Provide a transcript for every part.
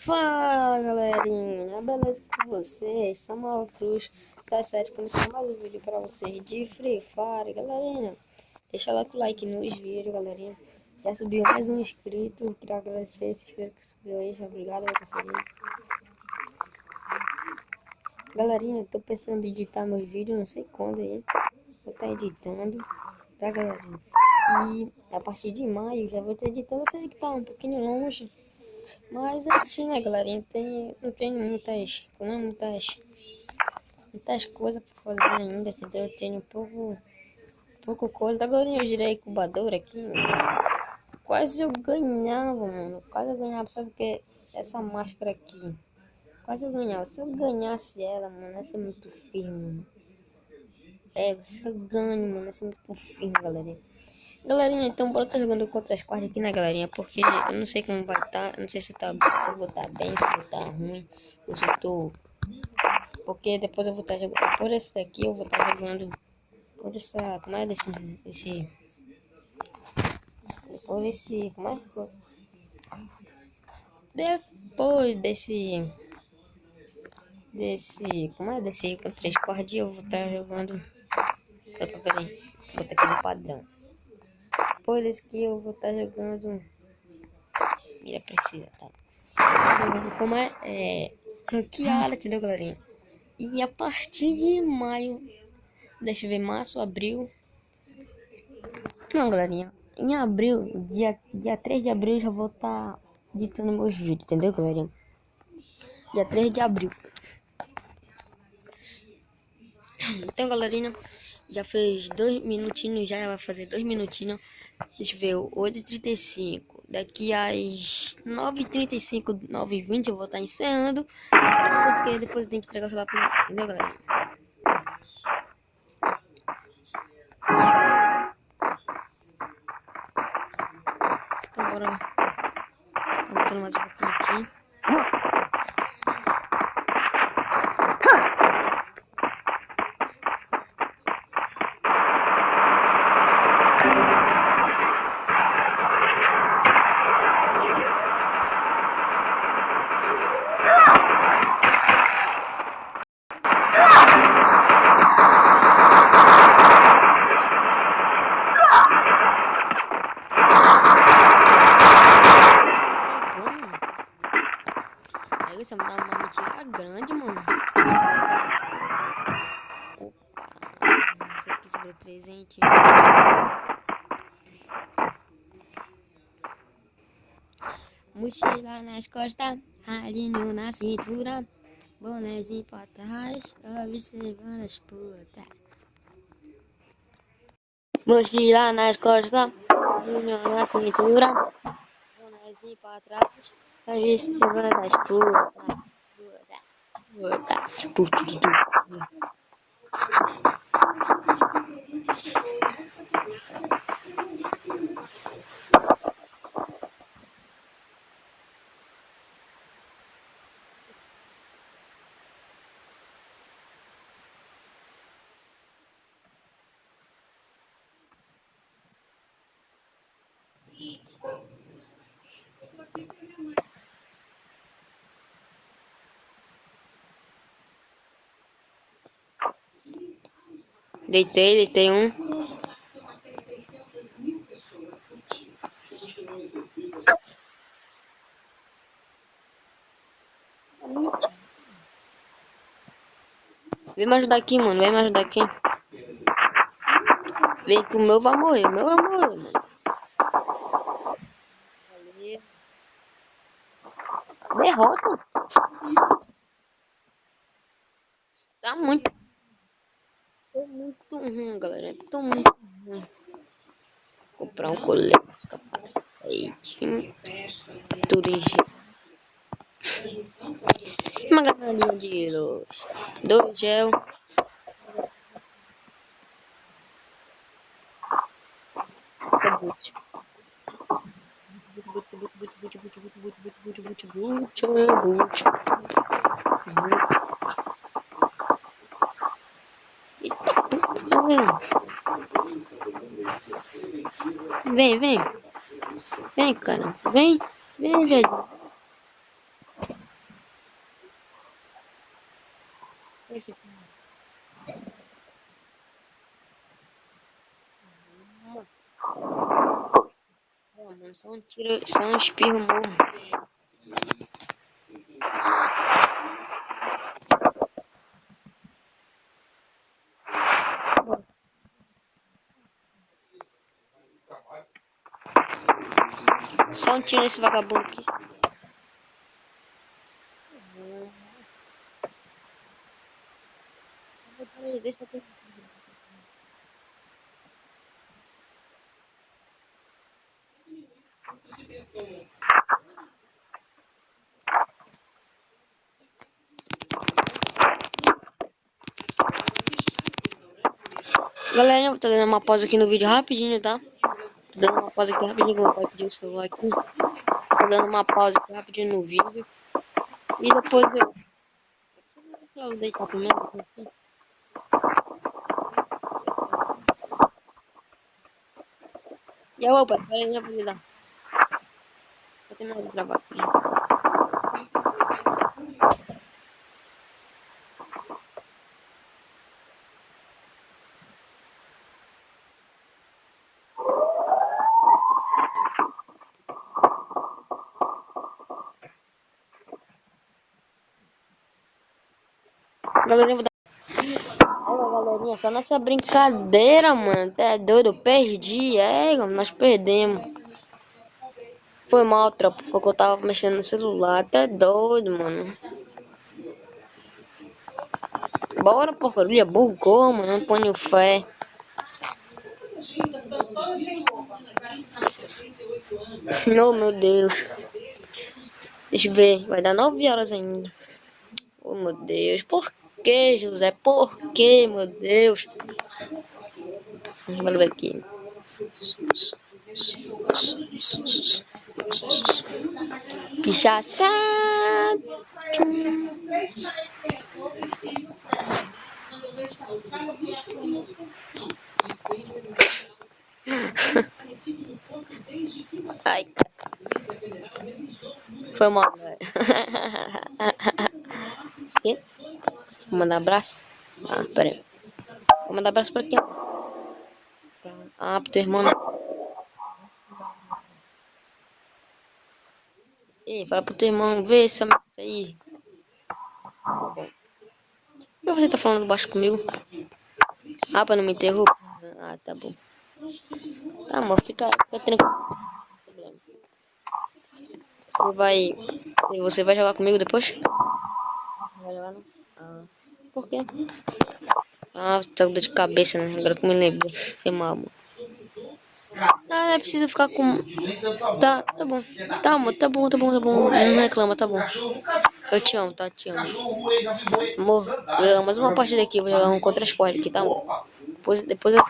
Fala galerinha, beleza com vocês? Samuel Cruz da série começar mais um vídeo pra vocês de Free Fire, galerinha. Deixa lá o like nos vídeos, galerinha. Já subiu mais um inscrito, queria agradecer esse inscrito que subiu aí, obrigado a vocês. Galerinha, eu tô pensando em editar meus vídeos, não sei quando aí. Vou estar editando, tá galerinha? E a partir de maio já vou estar editando, eu sei que tá um pouquinho longe. Mas é assim, né, galerinha? Não tem muitas coisas pra fazer ainda, entendeu? Eu tenho pouco coisa. Agora eu girei incubador aqui. Quase eu ganhava, mano. Quase eu ganhava, sabe o que? Essa máscara aqui. Quase eu ganhava. Se eu ganhasse ela, mano, essa é muito firme, mano. Se eu ganho, mano, essa é muito firme, galerinha. Galerinha, então bora tá jogando contra as quartas aqui, né, galerinha? Porque eu não sei como vai estar, não sei se eu vou estar bem, se eu vou estar ruim, ou se eu tô... Porque depois eu vou estar jogando por esse aqui, eu vou estar jogando por essa, como é por esse, como é? Depois como é? Desse com 3 quartos eu vou estar jogando, peraí, vou ter que ir no padrão. Por isso que eu vou estar jogando, mira precisa, tá? Como ranqueada, entendeu, galerinha? E a partir de maio, deixa eu ver, março, abril. Não, galerinha, em abril, dia 3 de abril, eu já vou estar editando meus vídeos, entendeu, galerinha? Dia 3 de abril. Então, galerinha, já fez 2 minutinhos, já vai fazer 2 minutinhos. Deixa eu ver, 8h35. Daqui às 9h35, 9h20 eu vou estar encerrando. Porque depois eu tenho que entregar o celular pra você, entendeu, galera? Então, bora. Tá botando mais um pouquinho aqui. Você me dá uma mentira grande, mano. Opa, isso aqui sobre 300. Mochila nas costas, ralinho na cintura, bonézinho pra trás, observando as putas. Mochila nas costas, ralinho na cintura, bonézinho pra trás, observando as putas. Deitei um. Vem me ajudar aqui, mano. Vem me ajudar aqui. Vem que o meu vai morrer. Mano. Derrota. Tá muito. Tô muito ruim, galera. Tô muito ruim. Comprar um colete, capacete, turismo. Uma granadinha de luz. 2 gel. Vem, cara. Vem, velho. esse pô, mano, só um tiro, só um espirro morro. Só um tiro nesse vagabundo aqui. Deixa aqui. Galera, eu vou dando uma pausa aqui no vídeo rapidinho, tá? Tô dando uma pausa aqui rapidinho, que eu vou pedir o celular aqui. Tô dando uma pausa aqui rapidinho no vídeo. E depois eu vou deitar primeiro. E aí, opa, peraí, já vou lhe dar. Vou terminar de gravar aqui. Galera, eu vou dar. Olha, galerinha, só nessa brincadeira, mano. Tá doido, eu perdi. Nós perdemos. Foi mal, tropa, porque eu tava mexendo no celular. Até doido, mano. Bora, porcaria, bugou, mano. Não ponho fé. Oh, meu Deus. Deixa eu ver, vai dar 9 horas ainda. Oh, meu Deus. Por que, José? Por que, meu Deus? Vamos ver aqui. Pichaça. Ai, foi mal, velho. Quê? Vou mandar abraço? Ah, pera aí. Vou mandar abraço pra quem? Ah, pro teu irmão. Ei, fala pro teu irmão ver essa isso aí. Por que você tá falando baixo comigo? Ah, pra não me interromper? Ah, tá bom. Tá, amor, fica tranquilo. Você vai jogar comigo depois? Vai jogar não? Ah, por quê? Ah, você tá com dor de cabeça, né? Agora que eu me lembrei. Foi mal, amor. Ah, é preciso ficar com. Tá bom. Tá, amor, tá bom. Não reclama, tá bom. Eu te amo, tá? Te amo. Amor, vou jogar mais uma partida aqui. Vou jogar um contra as cordas aqui, tá, amor? Depois eu.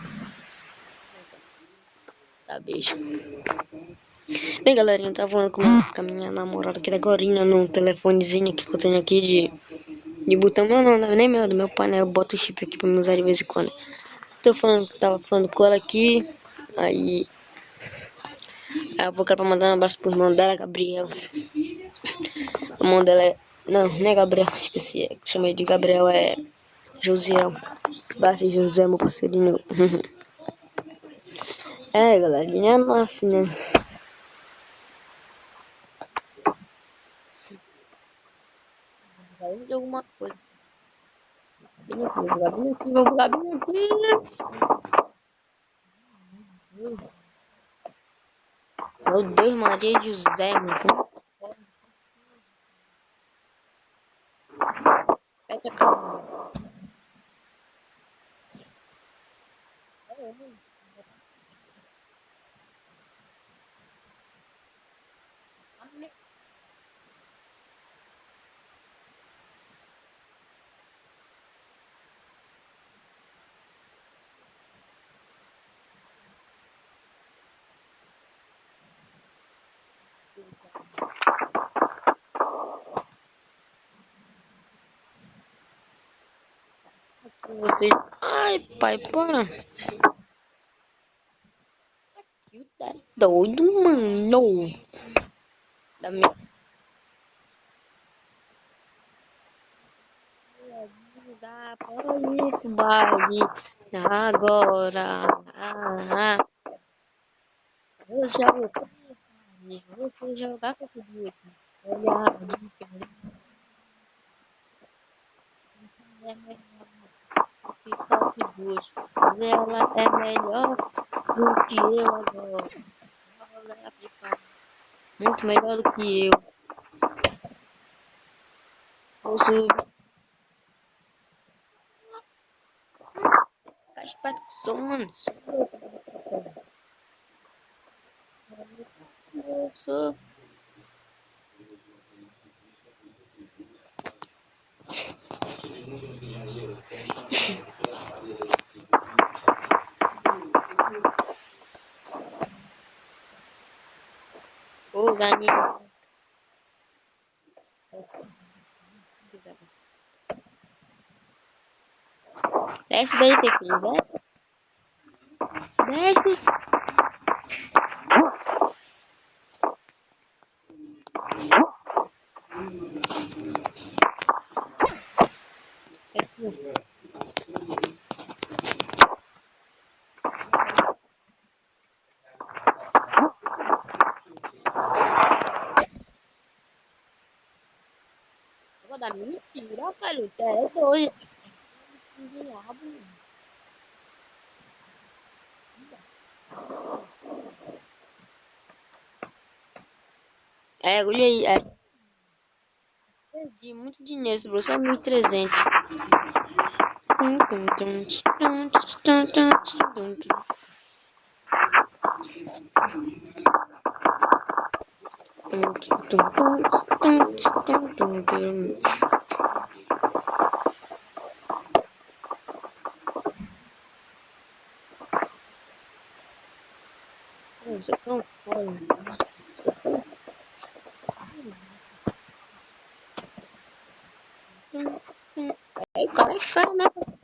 Tá, beijo. Bem, galerinha, eu tava falando com a minha namorada aqui agora no telefonezinho aqui que eu tenho aqui de botão. Não é nem meu, é do meu pai, né? Eu boto o chip aqui pra me usar de vez em quando. Tava falando com ela aqui. Aí. Aí eu vou pra mandar um abraço pro irmão dela, Gabriel. O irmão dela é. Não é Gabriel, esqueci. Chamei de Gabriel, é Josiel. Basta José, meu parceirinho. Galerinha, nossa, né? Vai de alguma coisa. Vou bugar bem aqui. Meu Deus, Maria José, mano. Pede a calma. Vocês. Ai, pai, para. Que tá doido, mano. Da minha. Dá pra ir pro baile agora. Você joga fone, você jogar com o olhar é melhor ficar com duas. Mas ela é melhor do que eu agora. Ela é aplicada, muito melhor do que eu. Vou subir caixa pra som, mano. Sou. Os animais. Desce daí, seu filho. Desce. Desce. Eu vou dar mentira, cara. É doido. Diabo. É, olha aí. É. Perdi muito dinheiro. Sobrou só 1.300. Você não pode. Aí, cara, é cara mesmo.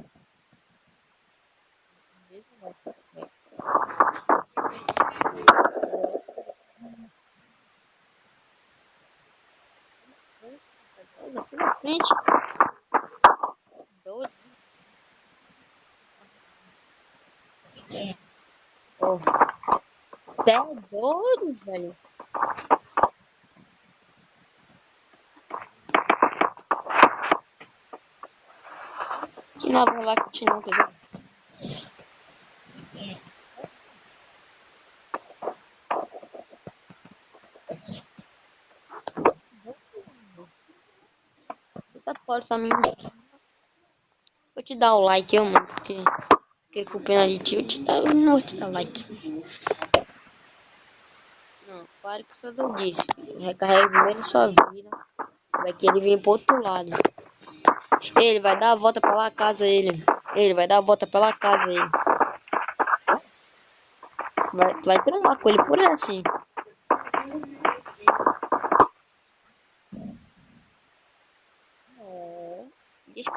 Assim na frente. Doido. Oh, até doido, velho. Que nova lá continua, quer dizer. Essa porta só me. Vou te dar o like, eu, mano. Porque com pena de ti, não vou te dar like. Não, pare com sua doidice, filho. Recarrega primeiro sua vida. Vai que ele vem pro outro lado. Ele vai dar a volta pela casa, ele. Ele vai dar a volta pela casa, ele. Vai trombar com ele por aí, assim. É. Deixa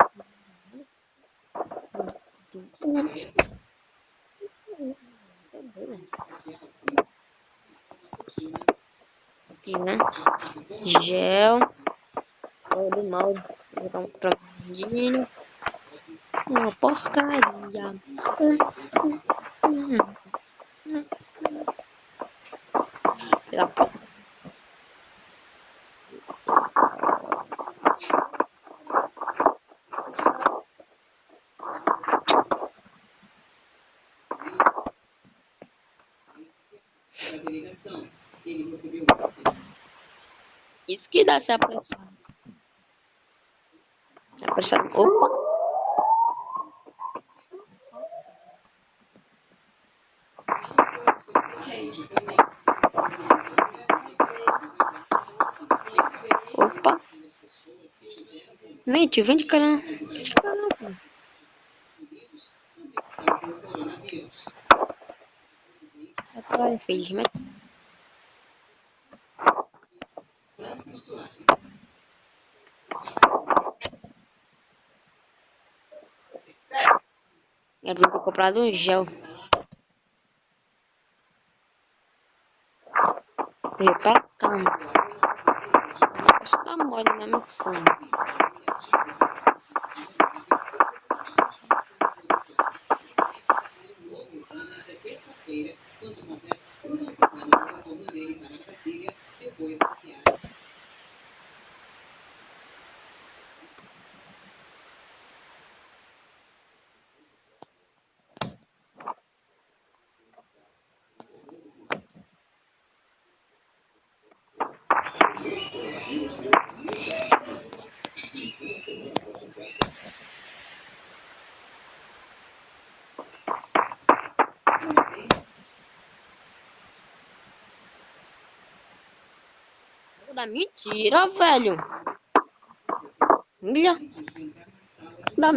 aqui, né? Gel. Todo mal. Vou botar um trocadilho. Uma porcaria. Isso que dá ser apressado. Apressado. Opa! Opa! Mente, vem de caramba. Vem de caramba. Atrás, infelizmente. Era pra ter comprado um gel. Veio pra cá, mano. Você tá mole na missão. Da mentira, velho. Olha. Da...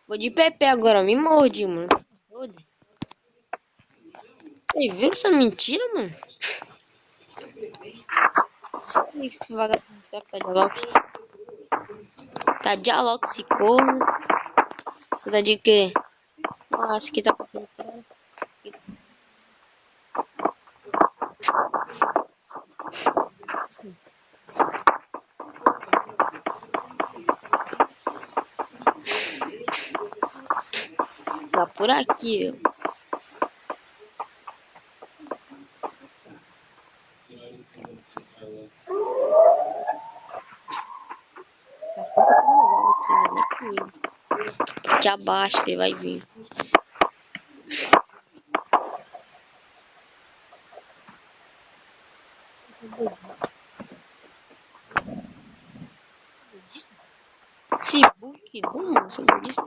Vou de Pepe agora, me morde, mano. Você viu essa mentira, mano? Esse vagabundo tá de Alok. Tá de Alok esse corno. Tá de quê? Acho que tá com controle. Tá por aqui, ó. Tá ficando aqui, velho. Te abaixa que ele vai vir. Esse book do mundo, você não disse?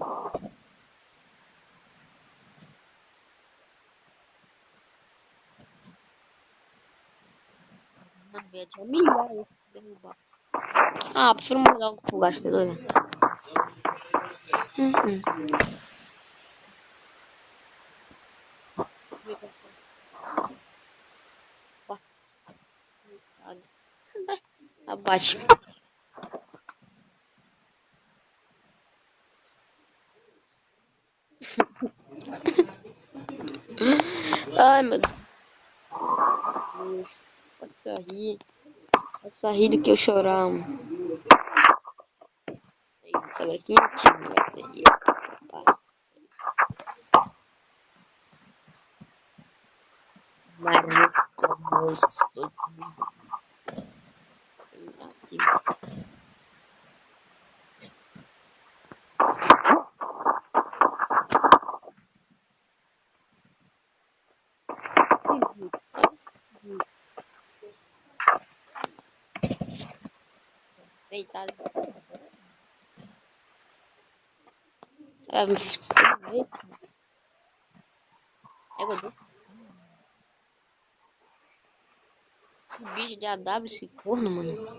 Mano, eu tinha milhares de derrubar. Ah, prefiro mandar o pro gastador, né? Abate. Ai, meu Deus. Posso rir do que eu chorar, mano. Sabe que mentira vai ser. Marisco, moço. Deitado. É, esse bicho de AW, esse corno, mano.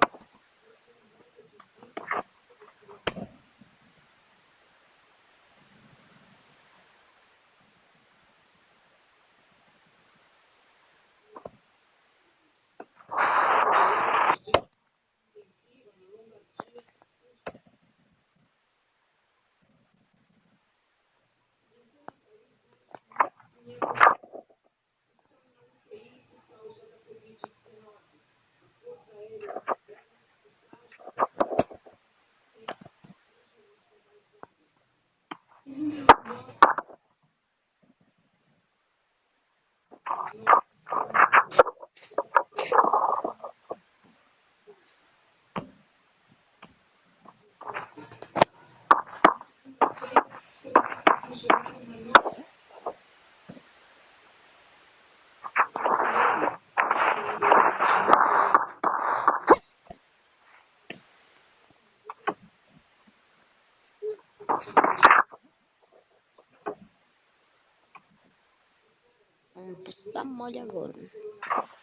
Você tá mole agora, né?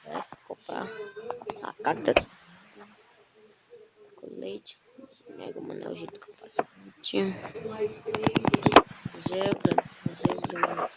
Vai se comprar a cata com leite. Mega manelzinho do capacete. Gebra, gebra.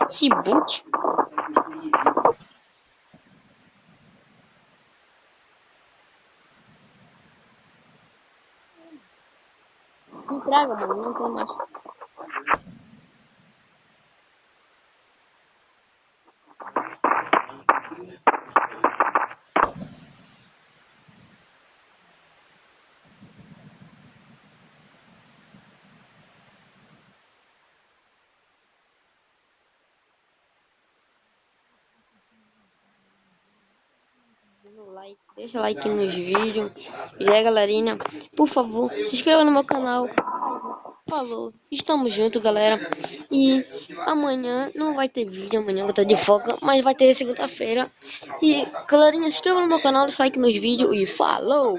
Cibute. Que praga, mano. Não tem mais. Deixa like nos vídeos. E aí, galerinha, por favor, se inscreva no meu canal. Falou, estamos juntos, galera. E amanhã não vai ter vídeo, amanhã eu vou estar de folga, mas vai ter segunda-feira. E galerinha, se inscreva no meu canal, deixa like nos vídeos e falou!